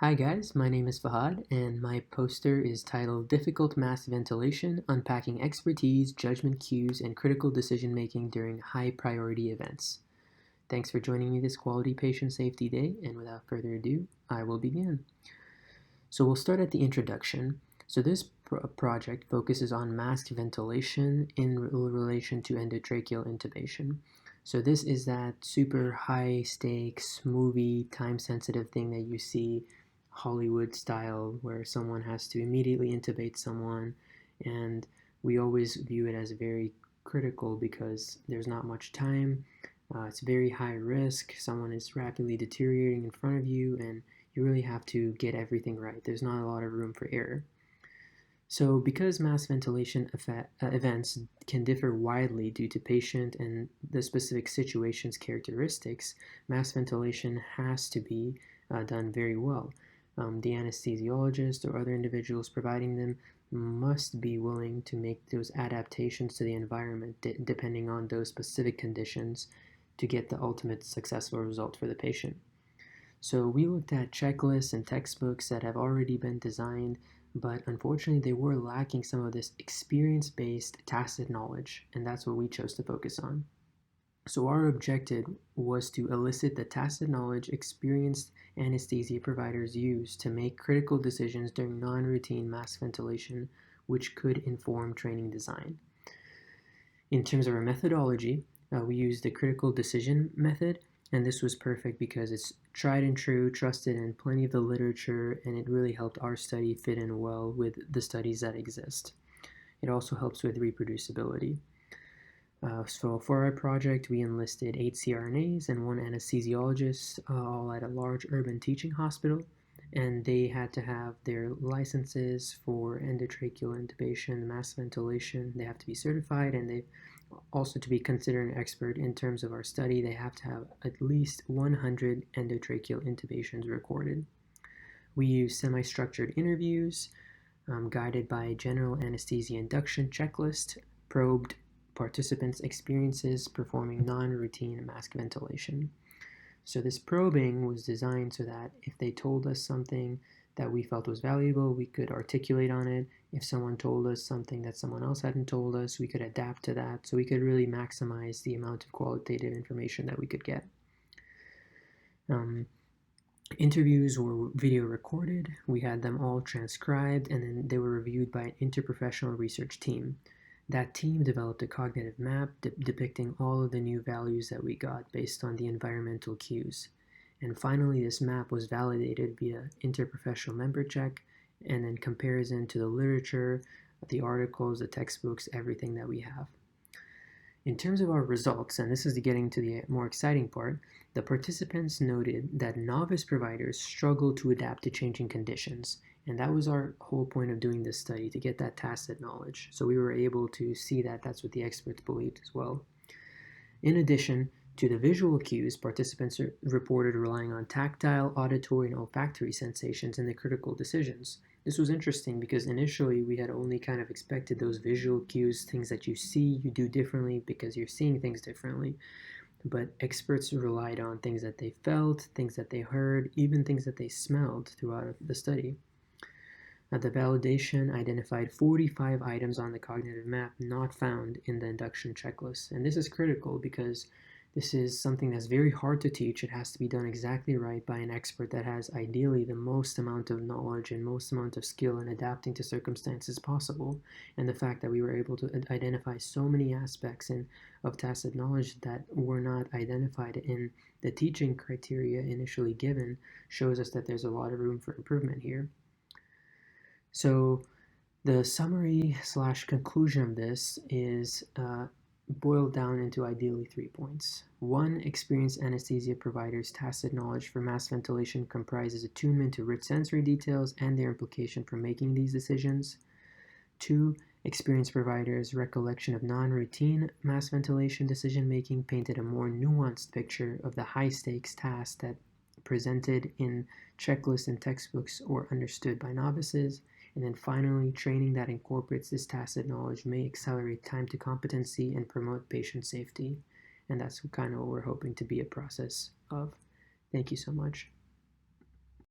Hi guys, my name is Fahad, and my poster is titled Difficult Mass Ventilation, Unpacking Expertise, Judgment Cues, and Critical Decision Making During High Priority Events. Thanks for joining me this Quality Patient Safety Day, and without further ado, I will begin. So we'll start at the introduction. So this project focuses on mask ventilation in relation to endotracheal intubation. So this is that super high stakes movie time sensitive thing that you see Hollywood style where someone has to immediately intubate someone, and we always view it as very critical because there's not much time. It's very high risk. Someone is rapidly deteriorating in front of you, and you really have to get everything right. There's not a lot of room for error. So because mass ventilation events can differ widely due to patient and the specific situation's characteristics, mass ventilation has to be done very well. The anesthesiologist or other individuals providing them must be willing to make those adaptations to the environment depending on those specific conditions to get the ultimate successful result for the patient. So we looked at checklists and textbooks that have already been designed, but unfortunately they were lacking some of this experience-based tacit knowledge, and that's what we chose to focus on. So our objective was to elicit the tacit knowledge experienced anesthesia providers use to make critical decisions during non-routine mask ventilation, which could inform training design. In terms of our methodology, we used the critical decision method, and this was perfect because it's tried and true, trusted in plenty of the literature, and it really helped our study fit in well with the studies that exist. It also helps with reproducibility. So for our project, we enlisted 8 CRNAs and 1 anesthesiologist, all at a large urban teaching hospital, and they had to have their licenses for endotracheal intubation, mask ventilation. They have to be certified, and they also, to be considered an expert in terms of our study, they have to have at least 100 endotracheal intubations recorded. We use semi-structured interviews guided by a general anesthesia induction checklist, probed participants' experiences performing non-routine mask ventilation. So this probing was designed so that if they told us something that we felt was valuable, we could articulate on it. If someone told us something that someone else hadn't told us, we could adapt to that. So we could really maximize the amount of qualitative information that we could get. Interviews were video recorded. We had them all transcribed, and then they were reviewed by an interprofessional research team. That team developed a cognitive map depicting all of the new values that we got based on the environmental cues. And finally, this map was validated via interprofessional member check and then comparison to the literature, the articles, the textbooks, everything that we have. In terms of our results, and this is getting to the more exciting part, the participants noted that novice providers struggle to adapt to changing conditions. And that was our whole point of doing this study, to get that tacit knowledge. So we were able to see that that's what the experts believed as well. In addition to the visual cues, participants reported relying on tactile, auditory, and olfactory sensations in the critical decisions. This was interesting because initially we had only kind of expected those visual cues, things that you see, you do differently because you're seeing things differently. But experts relied on things that they felt, things that they heard, even things that they smelled throughout the study. The validation identified 45 items on the cognitive map not found in the induction checklist. And this is critical because this is something that's very hard to teach. It has to be done exactly right by an expert that has ideally the most amount of knowledge and most amount of skill in adapting to circumstances possible. And the fact that we were able to identify so many aspects of tacit knowledge that were not identified in the teaching criteria initially given shows us that there's a lot of room for improvement here. So the summary / conclusion of this is boiled down into ideally 3 points. 1, experienced anesthesia providers' tacit knowledge for mask ventilation comprises attunement to rich sensory details and their implication for making these decisions. 2, experienced providers' recollection of non-routine mask ventilation decision-making painted a more nuanced picture of the high-stakes tasks that presented in checklists and textbooks or understood by novices. And then finally, training that incorporates this tacit knowledge may accelerate time to competency and promote patient safety. And that's kind of what we're hoping to be a process of. Thank you so much.